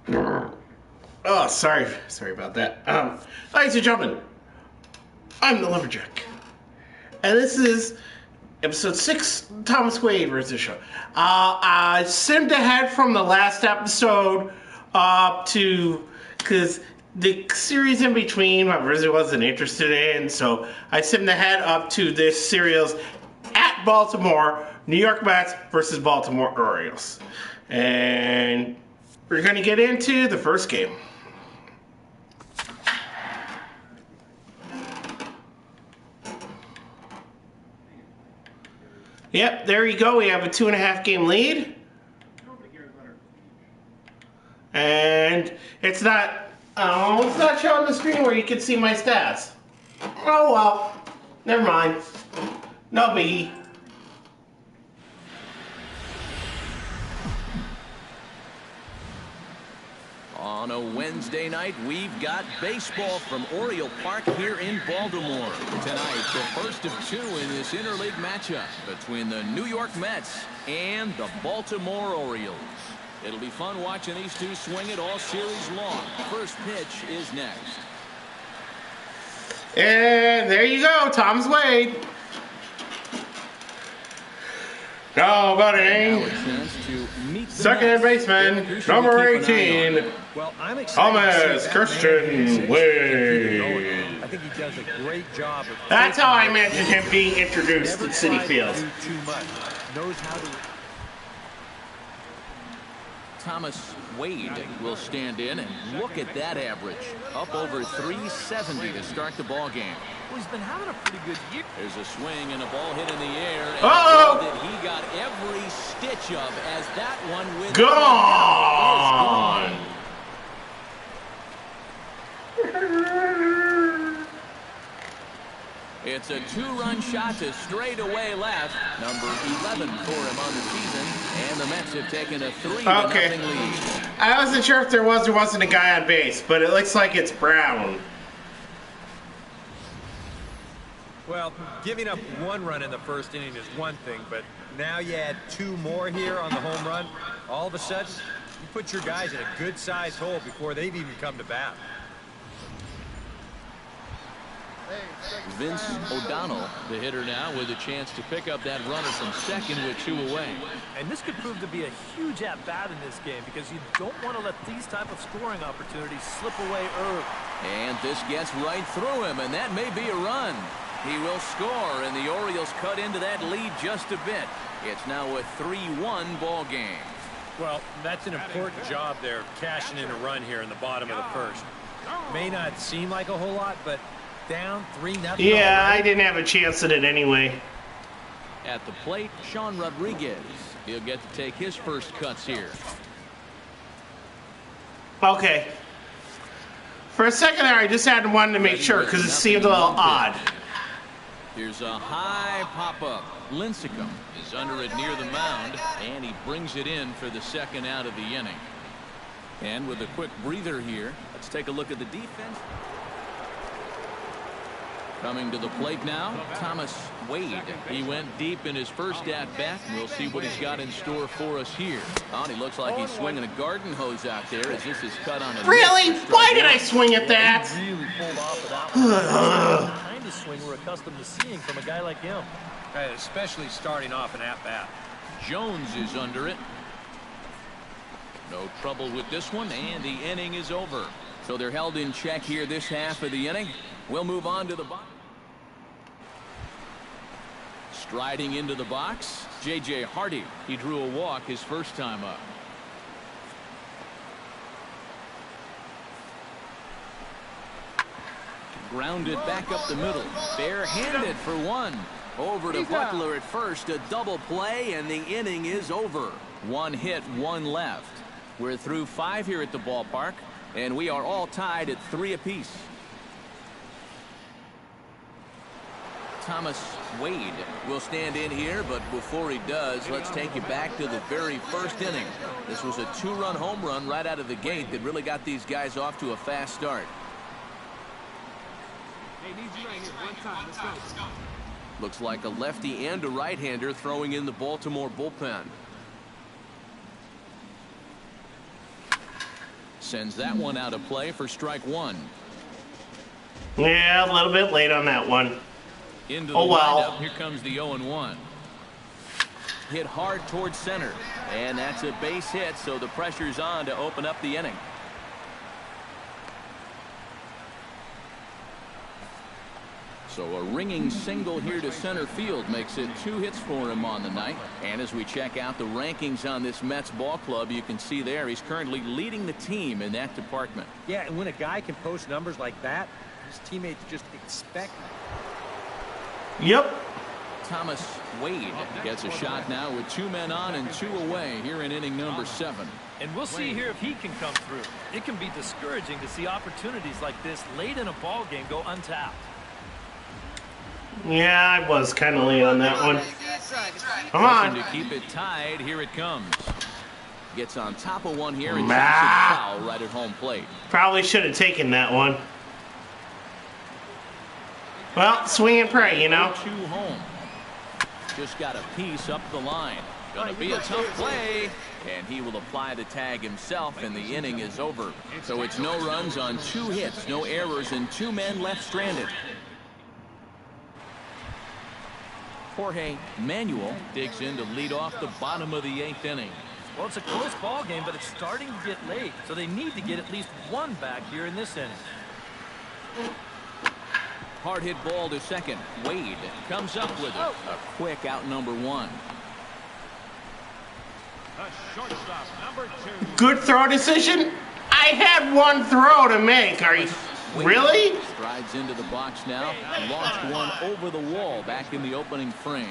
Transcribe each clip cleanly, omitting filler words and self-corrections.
Oh, sorry about that. Ladies and gentlemen, I'm the Lumberjack, and this is episode 6, Thomas Wade versus the show. I simmed ahead from the last episode up to, because the series in between I really wasn't interested in, so I simmed ahead up to this series at Baltimore, New York Mets versus Baltimore Orioles. And we're going to get into the first game. Yep, there you go. We have a 2.5 game lead. And it's not showing the screen where you can see my stats. Oh well, never mind. No biggie. On a Wednesday night, we've got baseball from Oriole Park here in Baltimore. Tonight, the first of 2 in this interleague matchup between the New York Mets and the Baltimore Orioles. It'll be fun watching these two swing it all series long. First pitch is next. And there you go, Thomas Wade. No, buddy. Second baseman, number 18. Well, I'm Thomas Christian Wade. I think he does a great job. That's how I imagine him being introduced at City Field. Too much. Knows how to. Thomas Wade will stand in, and look at that average. Up over 370 to start the ball game. Well, he's been having a pretty good year. There's a swing and a ball hit in the air. And uh-oh! that he got every stitch of as that one with gone. It's a 2-run shot to straightaway left. Number 11 for him on the season. And the Mets have taken a 3-0 lead. I wasn't sure if there was or wasn't a guy on base, but it looks like it's Brown. Well, giving up 1 run in the first inning is one thing, but now you add 2 more here on the home run. All of a sudden, you put your guys in a good-sized hole before they've even come to bat. Vince O'Donnell, the hitter now, with a chance to pick up that runner from second with 2 away. And this could prove to be a huge at-bat in this game because you don't want to let these type of scoring opportunities slip away early. And this gets right through him, and that may be a run. He will score, and the Orioles cut into that lead just a bit. It's now a 3-1 ball game. Well, that's an important job there, cashing in a run here in the bottom of the first. May not seem like a whole lot, but down 3-0. Yeah, I didn't have a chance at it anyway. At the plate, Sean Rodriguez. He'll get to take his first cuts here. Okay. For a second there, I just had wanted to make sure because it seemed a little odd. Here's a high pop-up. Lincecum is under it near the mound, and he brings it in for the second out of the inning. And with a quick breather here, let's take a look at the defense. Coming to the plate now, Thomas Wade. He went deep in his first at-bat. We'll see what he's got in store for us here. Oh, he looks like he's swinging a garden hose out there as this is cut on a... Really? Why did I swing at that? He really pulled off of that one. The kind of swing we're accustomed to seeing from a guy like him. Especially starting off an at-bat. Jones is under it. No trouble with this one, and the inning is over. So they're held in check here this half of the inning. We'll move on to the box. Striding into the box, J.J. Hardy. He drew a walk his first time up. Grounded back up the middle. Barehanded for 1. Over to Butler at first. A double play, and the inning is over. 1 hit, 1 left. We're through 5 here at the ballpark, and we are all tied at 3 apiece. Thomas Wade will stand in here, but before he does, let's take you back to the very first inning. This was a 2-run home run right out of the gate that really got these guys off to a fast start. Hey, need you right here. 1 time. Let's go. Looks like a lefty and a right-hander throwing in the Baltimore bullpen. Sends that one out of play for strike one. Yeah, a little bit late on that one. Into the windup. Here comes the 0-1. Hit hard towards center. And that's a base hit, so the pressure's on to open up the inning. So a ringing single here to center field makes it 2 hits for him on the night. And as we check out the rankings on this Mets ball club, you can see there he's currently leading the team in that department. Yeah, and when a guy can post numbers like that, his teammates just expect. Yep. Thomas Wade gets a shot now with 2 men on and 2 away here in inning number 7. And we'll see here if he can come through. It can be discouraging to see opportunities like this late in a ball game go untapped. Yeah, I was kind of late on that one. Come on. To keep it tied, here it comes. Gets on top of one here and takes it foul right at home plate. Probably should have taken that one. Well, swing and pray, you know. 2 home. Just got a piece up the line. Gonna be a tough play. And he will apply the tag himself, and the inning is over. So it's no runs on 2 hits, no errors, and 2 men left stranded. Jorge Manuel digs in to lead off the bottom of the 8th inning. Well, it's a close ball game, but it's starting to get late, so they need to get at least 1 back here in this inning. Hard hit ball to second. Wade comes up with it. A quick out number 1. Good throw decision. I had 1 throw to make. Are you really? Strides into the box now. Launched one over the wall back in the opening frame.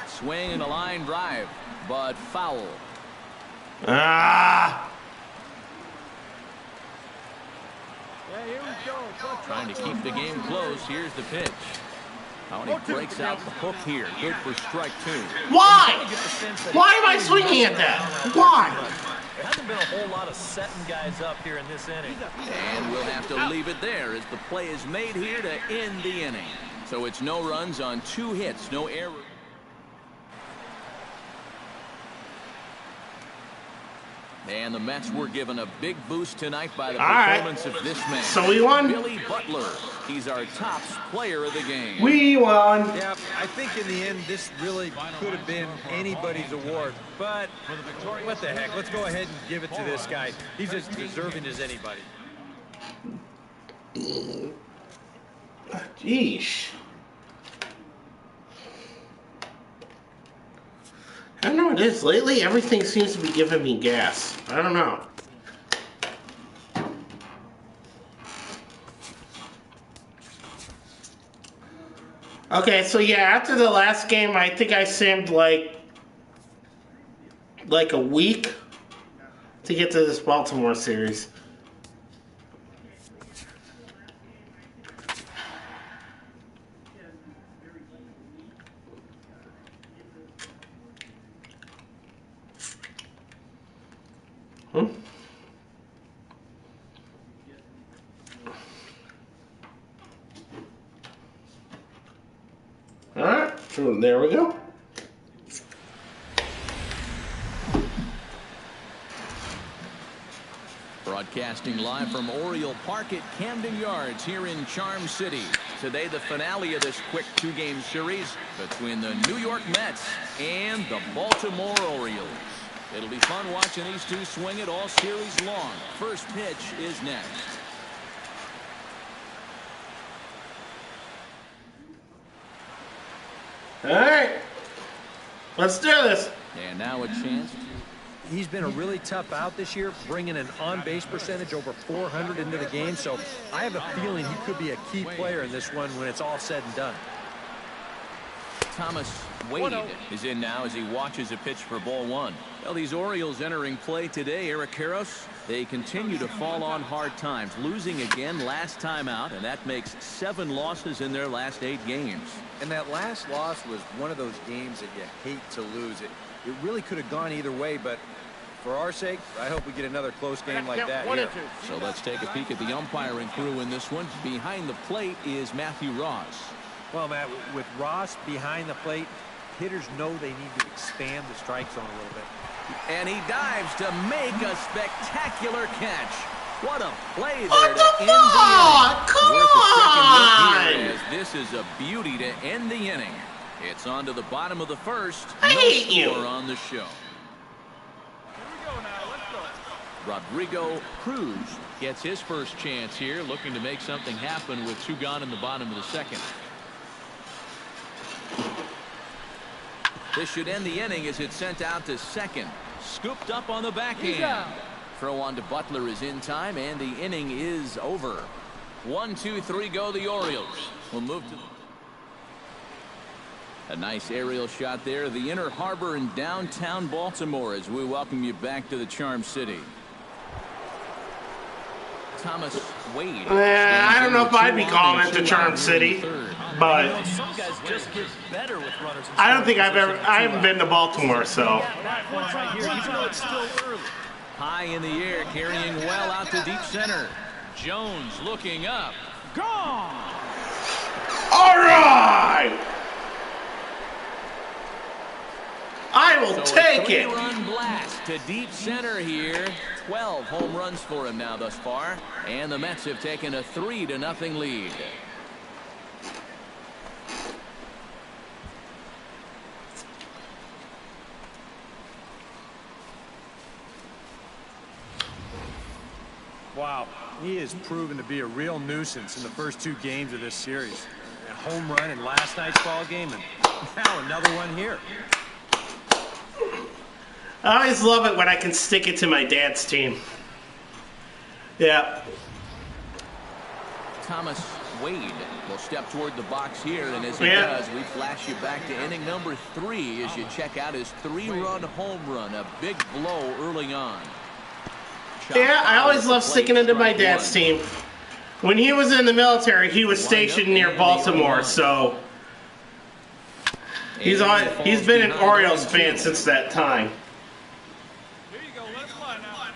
Swing and a line drive, but foul. Trying to keep the game close. Here's the pitch. Oh, and he breaks out the hook here. Good for strike 2. Why? Why am I swinging at that? Why? There hasn't been a whole lot of setting guys up here in this inning. And we'll have to leave it there as the play is made here to end the inning. So it's no runs on 2 hits, no errors. And the Mets were given a big boost tonight by the performance of this man. So we won. Billy Butler. He's our top player of the game. We won. Yeah, I think in the end, this really could have been anybody's award. But what the heck? Let's go ahead and give it to this guy. He's as deserving as anybody. Jeez. I don't know what it is. Lately, everything seems to be giving me gas. I don't know. Okay, so yeah, after the last game, I think I simmed like a week to get to this Baltimore series. Alright, so there we go. Broadcasting live from Oriole Park at Camden Yards here in Charm City. Today, the finale of this quick 2-game series between the New York Mets and the Baltimore Orioles. It'll be fun watching these two swing it all series long. First pitch is next. All right, let's do this. And now a chance. He's been a really tough out this year, bringing an on-base percentage over 400 into the game. So I have a feeling he could be a key player in this one when it's all said and done. Thomas Wade is in now as he watches a pitch for ball 1. Well, these Orioles entering play today, Eric Karros, they continue to fall on hard times, losing again last time out, and that makes 7 losses in their last 8 games. And that last loss was one of those games that you hate to lose. It really could have gone either way, but for our sake, I hope we get another close game like that here. So let's take a peek at the umpiring crew in this one. Behind the plate is Matthew Ross. Well, Matt, with Ross behind the plate, hitters know they need to expand the strike zone a little bit. And he dives to make a spectacular catch. What a play there What to the end the inning. fuck? Come Worth a second look on! here, as this is a beauty to end the inning. It's on to the bottom of the first. I No hate you. score on the show. Rodrigo Cruz gets his first chance here, looking to make something happen with 2 gone in the bottom of the second. This should end the inning as it's sent out to second. Scooped up on the backhand. Throw on to Butler is in time, and the inning is over. 1, 2, 3 go the Orioles. We'll move to a nice aerial shot there. The Inner Harbor in downtown Baltimore as we welcome you back to the Charm City. Thomas Wade. I don't know if I'd be calling it the Charm City, but You know, some guys just get better with runners. in I don't think scoring position I than haven't 2 been to Baltimore, so. That one right here, even though it's still early. High in the air, carrying well out to deep center. Jones looking up. Gone! All right! I will So take a it. 3-run blast to deep center here. 12 home runs for him now thus far. And the Mets have taken a 3-0 lead. Wow, he has proven to be a real nuisance in the first 2 games of this series. A home run in last night's ball game, and now another one here. I always love it when I can stick it to my dad's team. Yeah. Thomas Wade will step toward the box here, and as he Yeah. does, we flash you back to inning number 3 as you check out his 3-run home run, a big blow early on. Yeah, I always love sticking into my dad's team. When he was in the military, he was stationed near Baltimore, so he's been an Orioles fan since that time. Here you go, let it fly now.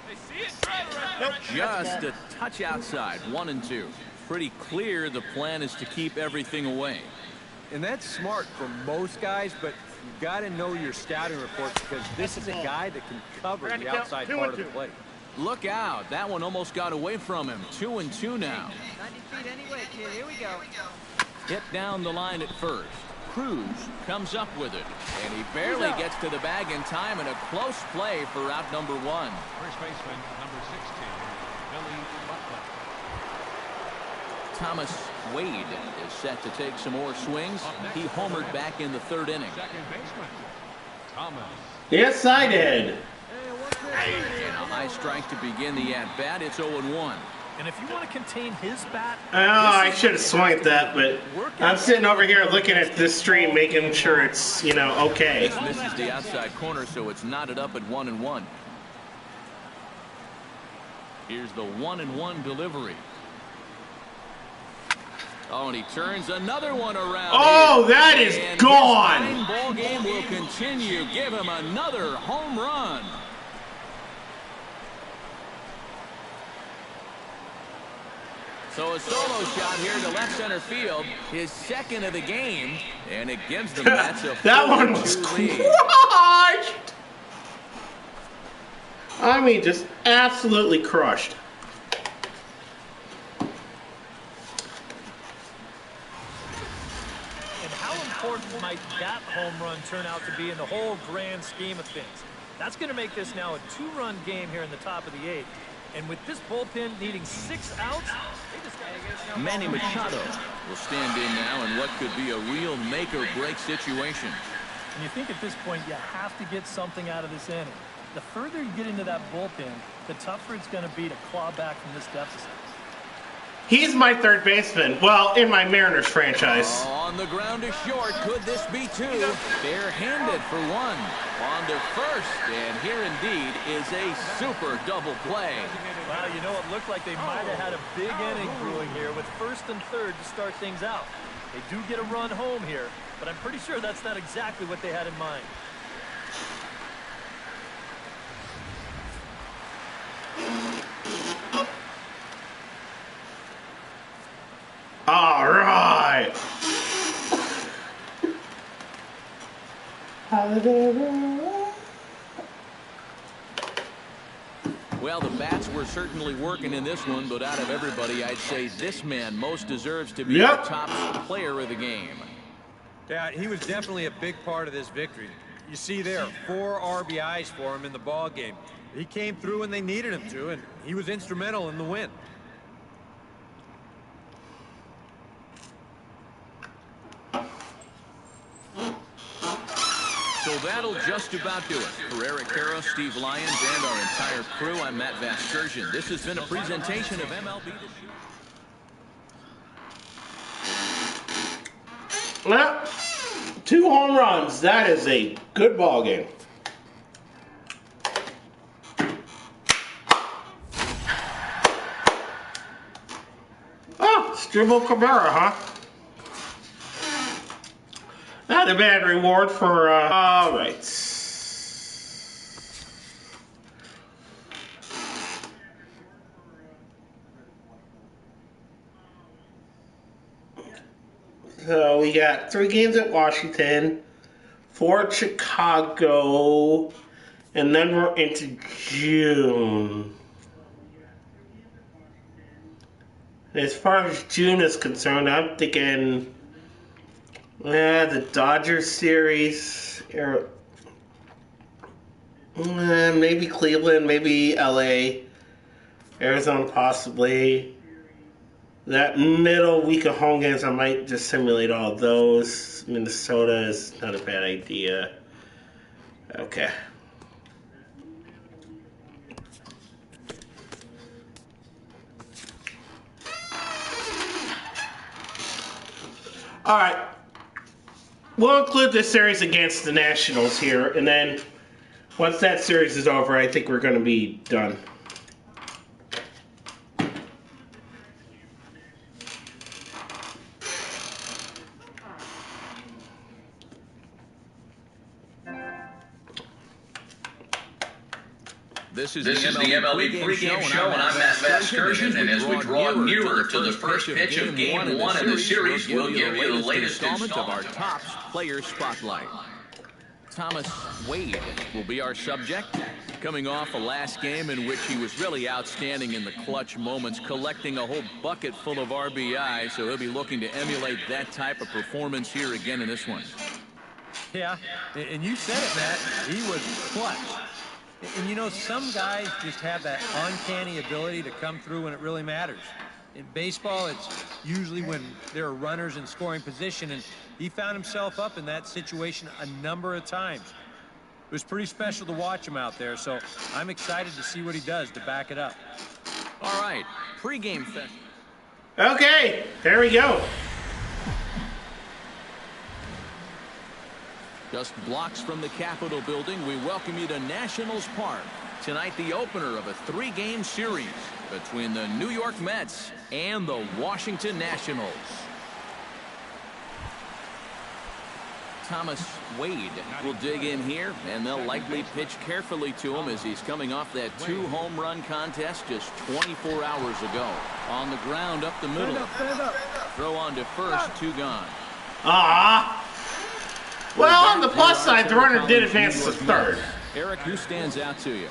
They see it. Just a touch outside, 1-2. Pretty clear the plan is to keep everything away. And that's smart for most guys, but you've got to know your scouting reports because this is a guy that can cover the outside part of the plate. Look out, that one almost got away from him. 2-2 now. 90 feet anyway, kid. Here we go. Hit down the line at first. Cruz comes up with it, and he barely gets to the bag in time, and a close play for out number 1. First baseman, number 16, Billy Butler. Thomas Wade is set to take some more swings. He homered back in the 3rd inning. Second baseman, Thomas. Yes, I did. And a high strike to begin the at-bat. It's 0-1. And if you want to contain his bat, Oh, I should have swung at that, but I'm sitting over here looking at this stream, making sure it's, okay. This misses the outside corner, so it's knotted up at 1-1. Here's the 1-1 delivery. Oh, and he turns another one around. Oh, here. that is And gone. His fine ball game will continue. Give him another home run. So a solo shot here to left center field, his 2nd of the game, and it gives the Mets a That one was 4-2 lead. crushed. I mean, just absolutely crushed. and how important might that home run turn out to be in the whole grand scheme of things? That's going to make this now a 2-run game here in the top of the 8th. And with this bullpen needing 6 outs, they just got to get some. Manny Machado will stand in now in what could be a real make-or-break situation. And you think at this point you have to get something out of this inning. The further you get into that bullpen, the tougher it's going to be to claw back from this deficit. He's my 3rd baseman. Well, in my Mariners franchise. On the ground to short. Could this be 2? Bare-handed for 1. On to first. And here indeed is a super double play. Wow, it looked like they might have had a big inning brewing here with 1st and 3rd to start things out. They do get a run home here, but I'm pretty sure that's not exactly what they had in mind. All Well, the bats were certainly working in this one, but out of everybody, I'd say this man most deserves to be the top player of the game. Yeah, he was definitely a big part of this victory. You see there, 4 RBIs for him in the ball game. He came through when they needed him to, and he was instrumental in the win. So that'll just about do it. For Eric Harrow, Steve Lyons, and our entire crew, I'm Matt Vasgersian. This has been a presentation of MLB. Well, 2 home runs. That is a good ball game. Oh, Stribble Cabrera, huh? Not a bad reward for, all right. So we got 3 games at Washington, 4 at Chicago, and then we're into June. As far as June is concerned, I'm thinking the Dodgers series, maybe Cleveland, maybe LA, Arizona possibly. That middle week of home games, I might just simulate all those. Minnesota is not a bad idea. Okay. All right. We'll include this series against the Nationals here, and then once that series is over, I think we're going to be done. This is the MLB pregame show, and I'm Matt Vasgersian, and as we draw nearer to the first pitch of Game 1 of the series, we'll give you the latest installment of our Tops Player Spotlight. Thomas Wade will be our subject, coming off a last game in which he was really outstanding in the clutch moments, collecting a whole bucket full of RBI, so he'll be looking to emulate that type of performance here again in this one. Yeah, and you said it, Matt. He was clutch. And you know, some guys just have that uncanny ability to come through when it really matters. In baseball, it's usually when there are runners in scoring position, and he found himself up in that situation a number of times. It was pretty special to watch him out there, so I'm excited to see what he does to back it up. All right, pregame session. Okay, there we go. Just blocks from the Capitol building, we welcome you to Nationals Park. Tonight, the opener of a 3-game series between the New York Mets and the Washington Nationals. Thomas Wade will dig in here, and they'll likely pitch carefully to him as he's coming off that 2-home run contest just 24 hours ago. On the ground up the middle. Throw on to first, 2 gone. Well, on the plus side, the runner did advance to third. Eric, who stands out to you?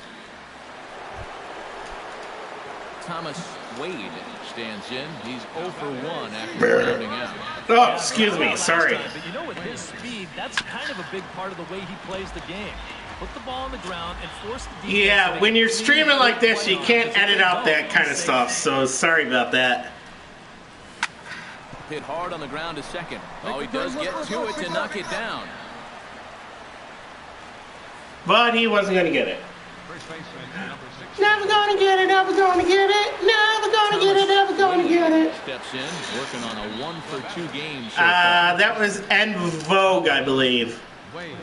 Thomas Wade stands in. He's 0 for 1 after rounding out. Oh, excuse me. Sorry. But you know, with his speed, that's kind of a big part of the way he plays the game. Put the ball on the ground and force the defense. Yeah, when you're streaming like this, you can't edit out that kind of stuff, so sorry about that. Hit hard on the ground to second. Oh, he does get to it to knock it down. But he wasn't going to get it. First baseman, number 6. Never going to get it, never going to get it, never going to get it, never going to get it. Steps in, working on a 1 for 2 game so far. That was En Vogue, I believe. Wade.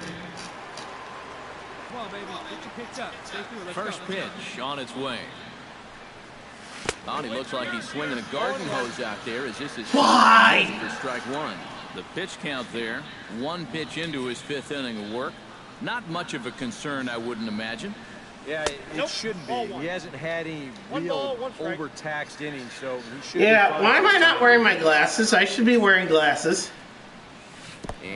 Come on, baby. Get you picked up. Stay through. Let's First go. pitch on its way. Oh, he looks like he's swinging a garden hose out there as this is Why? for strike 1. The pitch count there, 1 pitch into his 5th inning of work. Not much of a concern, I wouldn't imagine. Yeah, it shouldn't be. He hasn't had any real overtaxed innings, so he should be Yeah, fine. why am I not wearing my glasses? I should be wearing glasses.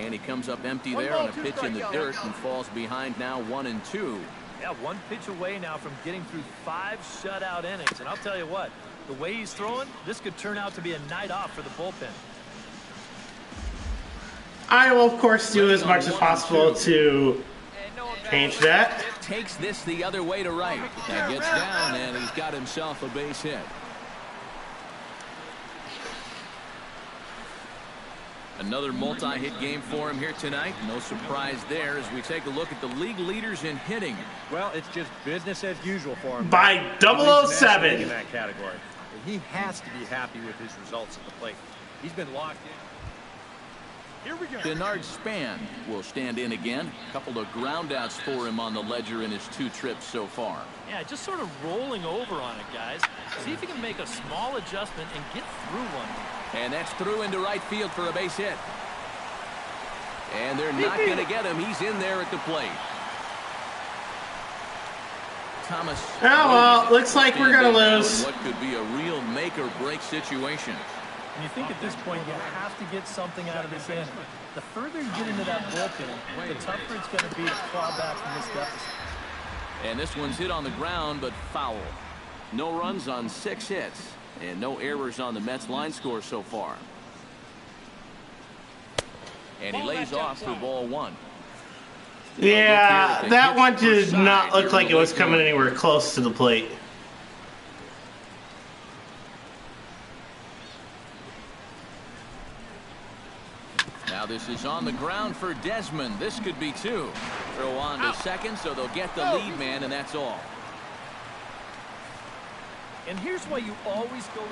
And he comes up empty there on a pitch in the dirt and falls behind now 1-2. Yeah, one pitch away now from getting through 5 shutout innings. And I'll tell you what, the way he's throwing, this could turn out to be a night off for the bullpen. I will, of course, do as much as possible to change that. Takes this the other way to right. That gets down, and he's got himself a base hit. Another multi-hit game for him here tonight. No surprise there as we take a look at the league leaders in hitting. Well, it's just business as usual for him. By At least 007. in that category. He has to be happy with his results at the plate. He's been locked in. Here we go. Denard Span will stand in again. A couple of groundouts for him on the ledger in his 2 trips so far. Yeah, just sort of rolling over on it, guys. See if he can make a small adjustment and get through one. And that's through into right field for a base hit. And they're not going to get him. He's in there at the plate. Thomas. Oh, well, looks like we're going to lose. What could be a real make-or-break situation. And you think at this point you have to get something out of this inning. The further you get into that bullpen, the tougher it's going to be to claw back from this deficit. And this one's hit on the ground, but foul. No runs on 6 hits. And no errors on the Mets line score so far. And he lays off for ball 1. Yeah, that one did not look like it was coming anywhere close to the plate. Now this is on the ground for Desmond. This could be 2. Throw on to second, so they'll get the lead man, and that's all. And here's why you always go in.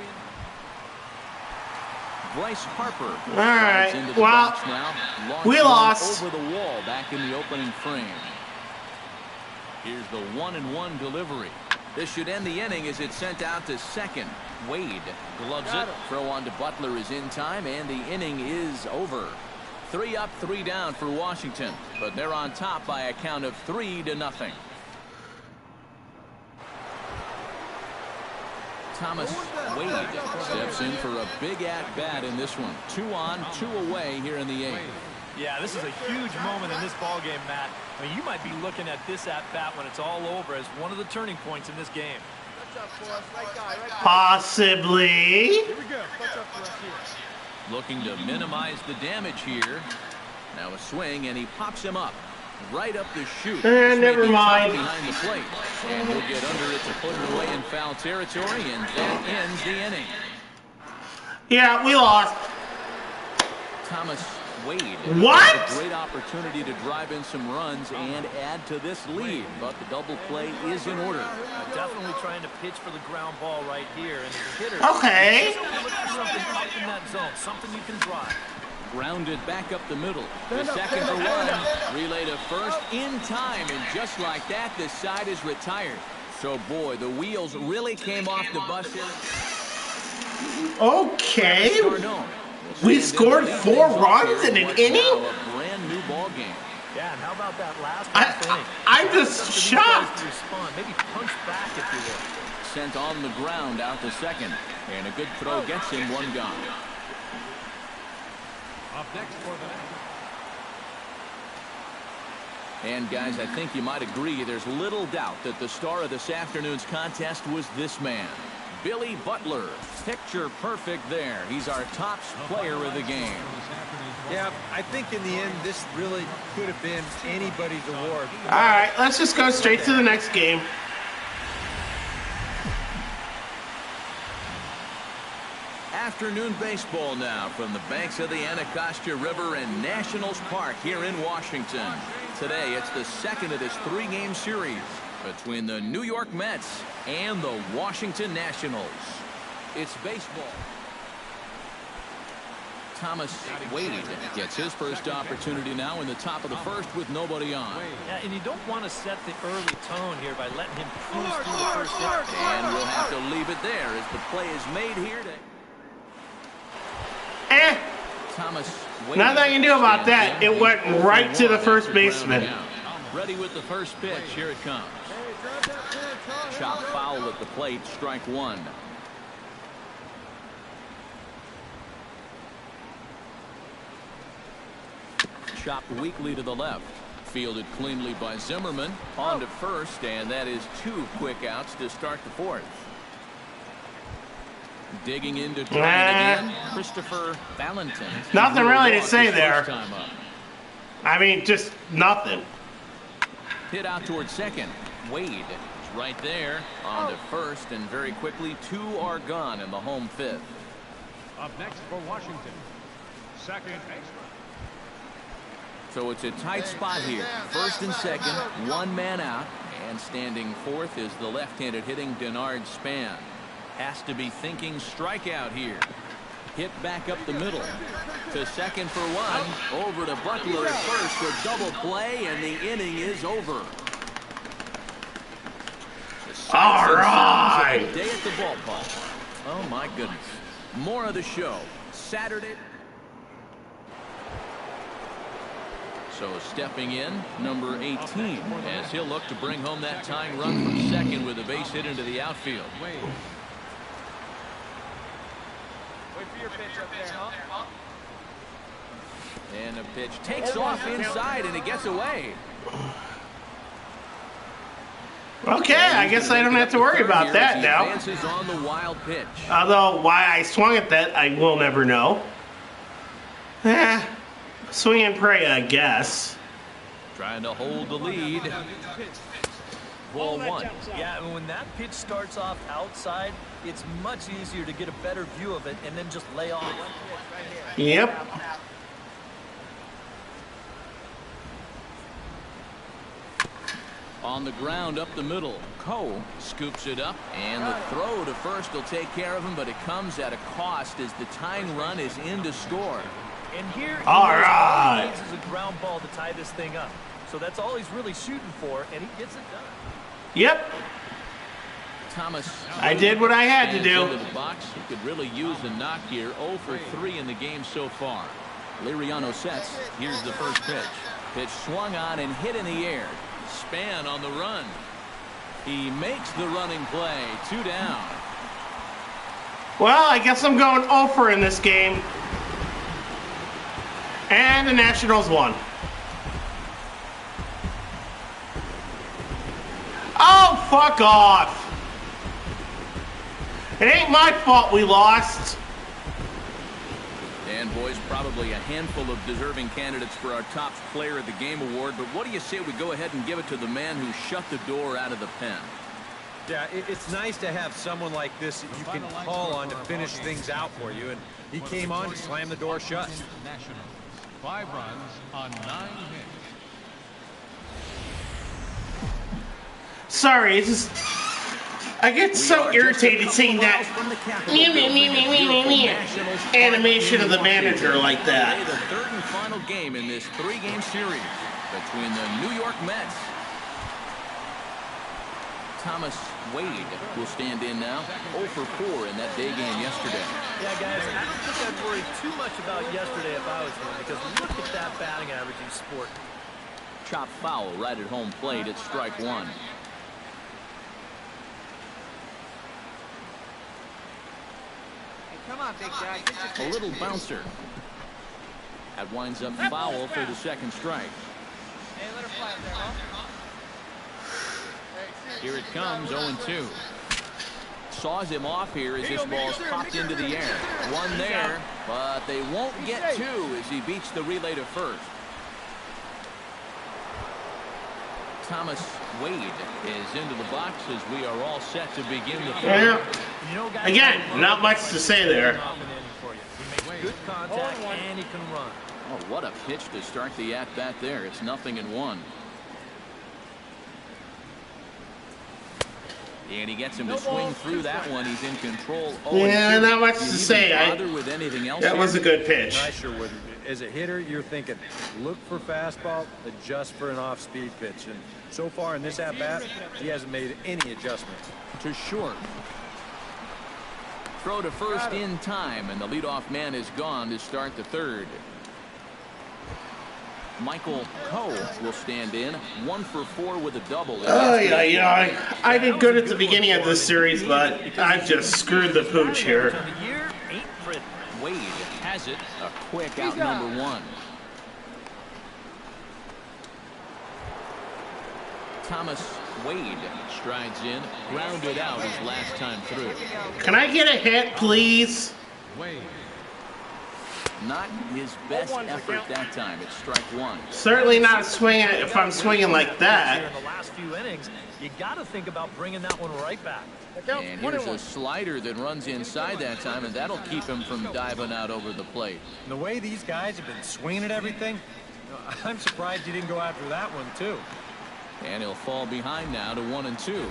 Bryce Harper. All right. Into the Well, box now. we lost. Over the wall back in the opening frame. Here's the 1-1 delivery. This should end the inning as it's sent out to second. Wade gloves it. Throw on to Butler is in time, and the inning is over. 3 up, 3 down for Washington, but they're on top by a count of 3-0. Thomas Wade steps in for a big at-bat in this one. 2 on, 2 away here in the 8th. Yeah, this is a huge moment in this ballgame, Matt. I mean, you might be looking at this at-bat when it's all over as one of the turning points in this game. Possibly. Here we go. Touch up for us here. Looking to minimize the damage here. Now a swing, and he pops him up. Right up the chute. Never mind. Behind the plate. And he'll get under it to put it away in foul territory, and that ends the inning. Yeah, we lost. Thomas Wade. What? A great opportunity to drive in some runs and add to this lead, but the double play is in order. Definitely trying to pitch for the ground ball right here. And as a hitter, Okay. look for something up in that zone, something you can drive. Grounded back up the middle. The second for 1. Relay to first in time, and just like that, the side is retired. So, boy, the wheels really came off the bus here. Okay. We scored 4 runs in an inning? A brand new ball game. Yeah, and how about that last half inning? I'm just shocked. Respond. Maybe punch back if you will. Sent on the ground out to second. And a good throw gets him 1 gone. Up next for the And guys, I think you might agree there's little doubt that the star of this afternoon's contest was this man, Billy Butler. Picture perfect there. He's our top player of the game. Yeah, I think in the end, this really could have been anybody's award. All right, let's just go straight to the next game. Afternoon baseball now from the banks of the Anacostia River in Nationals Park here in Washington. Today, it's the second of this 3-game series between the New York Mets and the Washington Nationals. It's baseball. Thomas Wade gets his first opportunity now in the top of the first with nobody on. Yeah, and you don't want to set the early tone here by letting him cruise through the first inning. And we'll have to leave it there as the play is made here to Thomas Wade. Nothing I can do about that. It went right to the first baseman. Ready with the first pitch. Here it comes. Chop foul at the plate. Strike 1. chopped weakly to the left. Fielded cleanly by Zimmerman. On to first, and that is 2 quick outs to start the 4th. Digging in to try it again, Christopher Valentin. Nothing really to say there. I mean, just nothing. Hit out towards second. Wade is right there. On to first, and very quickly 2 are gone in the home 5th. Up next for Washington, second baseman. So it's a tight spot here. First and second, 1 man out. And standing 4th is the left-handed hitting Denard Span. Has to be thinking strikeout here. Hit back up the middle. To second for 1. Over to Butler at first for double play, and the inning is over. All right. Day at the ballpark. Oh, my goodness. More of the show. Saturday. So stepping in, number 18, as he'll look to bring home that tying run from second with a base hit into the outfield. Wait for your pitch up there, huh? And the pitch takes off inside, and it gets away. Okay, I guess I don't have to worry about that now. Advances on the wild pitch. Although, why I swung at that, I will never know. Swing and pray, I guess. Trying to hold the lead. Ball 1. Yeah, and when that pitch starts off outside, it's much easier to get a better view of it and then just lay off. Yep. On the ground up the middle. Coe scoops it up, and the throw to first will take care of him, but it comes at a cost as the tying run is in to score. And here, all he right, needs is a ground ball to tie this thing up. So that's all he's really shooting for, and he gets it done. Yep. Thomas. I did what I had to do. Into the box. He could really use a knock here. 0 for 3 in the game so far. Liriano sets. Here's the first pitch. Pitch swung on and hit in the air. Span on the run. He makes the running play. 2 down. Well, I guess I'm going 0 for in this game. And the Nationals won. Oh, fuck off. It ain't my fault we lost. And boys, probably a handful of deserving candidates for our top player of the game award, but what do you say we go ahead and give it to the man who shut the door out of the pen? Yeah, it's nice to have someone like this that you can call on to finish things out for you, and he came on to slam the door shut. Nationals, 5 runs on 9 hits. Sorry, it's just I get so irritated seeing that animation of the manager like that. The third and final game in this 3-game series between the New York Mets. Thomas Wade will stand in now. 0 for 4 in that day game yesterday. Yeah, guys, I don't think I'd worry too much about yesterday if I was him, because look at that batting average he's sporting. Chop foul right at home plate. It's strike 1. Come on, big guy. A little bouncer. That winds up foul for the second strike. Hey, let her fly up there, huh? Here it comes, 0-2. Saws him off here as this ball's popped into the air. 1 there, but they won't get 2 as he beats the relay to first. Thomas Wade is into the box as we are all set to begin the third. Yeah. Again, not much to say there. He makes good contact and he can run. Oh, what a pitch to start the at-bat there. It's 0-1. And he gets him to swing through that one. He's in control. Yeah, not much to say. That was a good pitch. I sure wouldn't. As a hitter, you're thinking, look for fastball, adjust for an off-speed pitch. And so far in this at-bat, he hasn't made any adjustment. To short. Throw to first in time, and the leadoff man is gone to start the third. Michael Coe will stand in. 1 for 4 with a double. I did good at the beginning of this series, but I've just screwed the pooch here. Wade has it. A quick out number 1. Thomas Wade strides in, grounded out his last time through. Can I get a hit, please? Wade. Not his best effort that time. It's strike one. Certainly not swinging it if I'm swinging like Here that. in the last few innings, you got to think about bringing that one right back. And here's a slider that runs inside that time, and that'll keep him from diving out over the plate. The way these guys have been swinging at everything, I'm surprised you didn't go after that one, too. And he'll fall behind now to 1-2.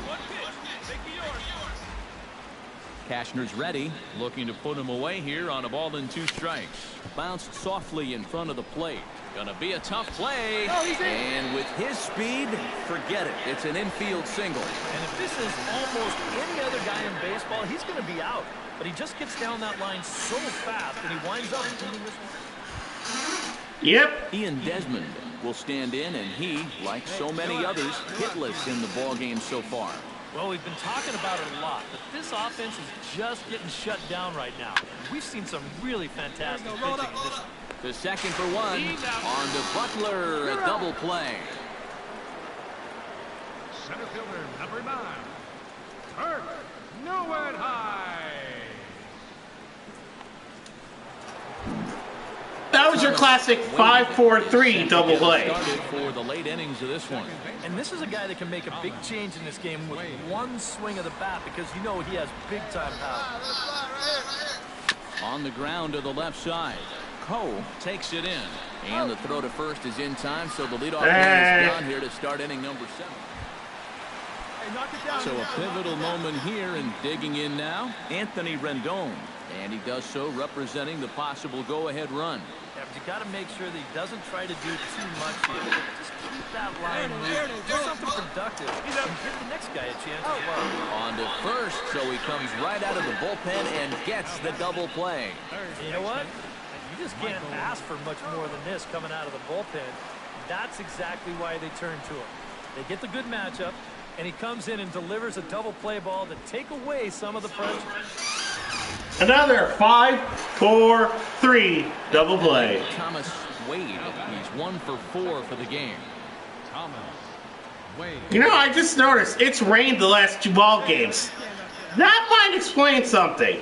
Cashner's ready, looking to put him away here on a ball and 2 strikes. Bounced softly in front of the plate. Gonna be a tough play. And with his speed, forget it. It's an infield single. And if this is almost any other guy in baseball, he's going to be out. But he just gets down that line so fast, and he winds up winning this one. Yep. Ian Desmond will stand in, and he, like so many others, hitless in the ballgame so far. Well, we've been talking about it a lot, but this offense is just getting shut down right now. We've seen some really fantastic pitching in this one. The second for one. On to Butler, a double play. Center fielder number 9. Kirk Nowhere High. That was your classic 5-4-3 double play. Started for the late innings of this one. And this is a guy that can make a big change in this game with one swing of the bat because you know he has big-time power. On the ground to the left side. Cole takes it in. And the throw to first is in time, so the leadoff man is down here to start inning number 7. So a pivotal moment here, and digging in now, Anthony Rendon. And he does so representing the possible go-ahead run. Yeah, but you got to make sure that he doesn't try to do too much here. Just keep that line moving. Do something productive and give the next guy a chance as well. On to first, so he comes right out of the bullpen and gets the double play. You know what? You just can't ask for much more than this coming out of the bullpen. That's exactly why they turn to him. They get the good matchup, and he comes in and delivers a double play ball to take away some of the pressure. Another 5-4-3 double play. Thomas Wade, he's 1 for 4 for the game. Thomas Wade. You know, I just noticed it's rained the last 2 ball games. That might explain something.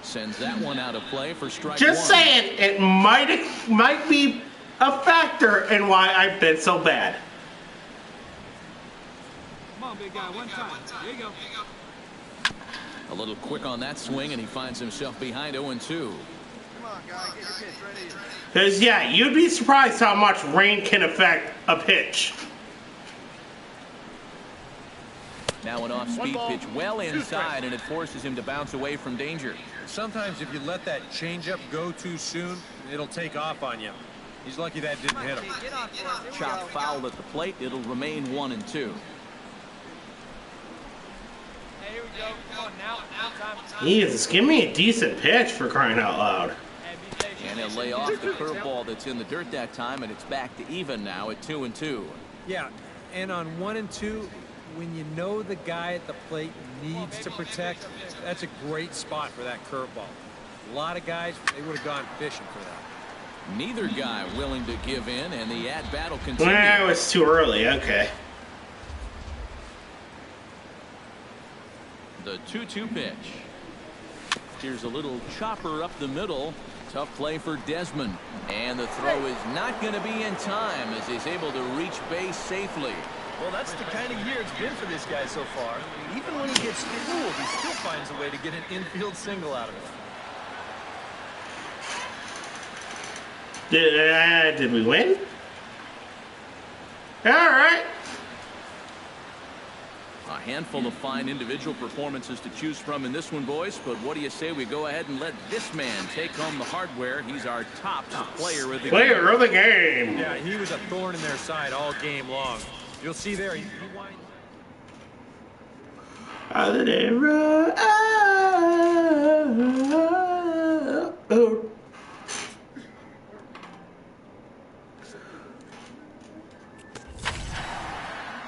Sends that one out of play for strike Just 1. saying, it might be a factor in why I've been so bad. Come on, big guy, one time. Here you go. A little quick on that swing, and he finds himself behind 0-2. Come on, guy, get your pitch ready. Because, yeah, you'd be surprised how much rain can affect a pitch. Now an off-speed pitch well inside, and it forces him to bounce away from danger. Sometimes if you let that changeup go too soon, it'll take off on you. He's lucky that didn't hit him. Get on for us. Here we Chop go. foul at the plate. It'll remain 1-2. Hey, here we go. Come on, now time. Jesus, give me a decent pitch for crying out loud. Hey, be patient. And he'll lay off the curveball that's in the dirt that time, and it's back to even now at 2-2. Yeah, and on 1 and 2, when you know the guy at the plate needs to protect, that's a great spot for that curveball. A lot of guys, they would have gone fishing for that. Neither guy willing to give in, and the at-bat will continue. Well, it was too early, okay. The 2-2 pitch. Here's a little chopper up the middle. Tough play for Desmond. And the throw is not going to be in time as he's able to reach base safely. Well, that's the kind of year it's been for this guy so far. Even when he gets fooled, he still finds a way to get an infield single out of it. Did we win? All right. A handful of fine individual performances to choose from in this one, boys. But what do you say we go ahead and let this man take home the hardware? He's our top player of the game. Player of the game. Yeah, he was a thorn in their side all game long. You'll see there, he winds.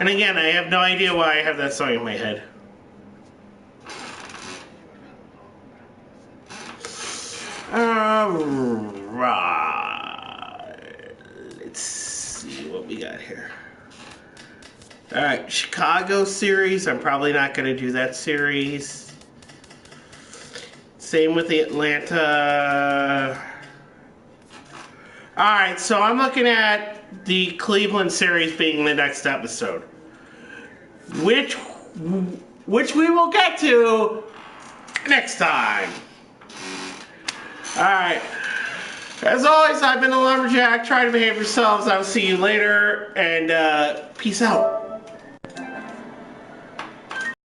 And again, I have no idea why I have that song in my head. Alright. Let's see what we got here. Alright, Chicago series. I'm probably not going to do that series. Same with the Atlanta. Alright, so I'm looking at the Cleveland series being the next episode. Which we will get to next time. Alright. As always, I've been the Lumberjack. Try to behave yourselves. I will see you later. And peace out.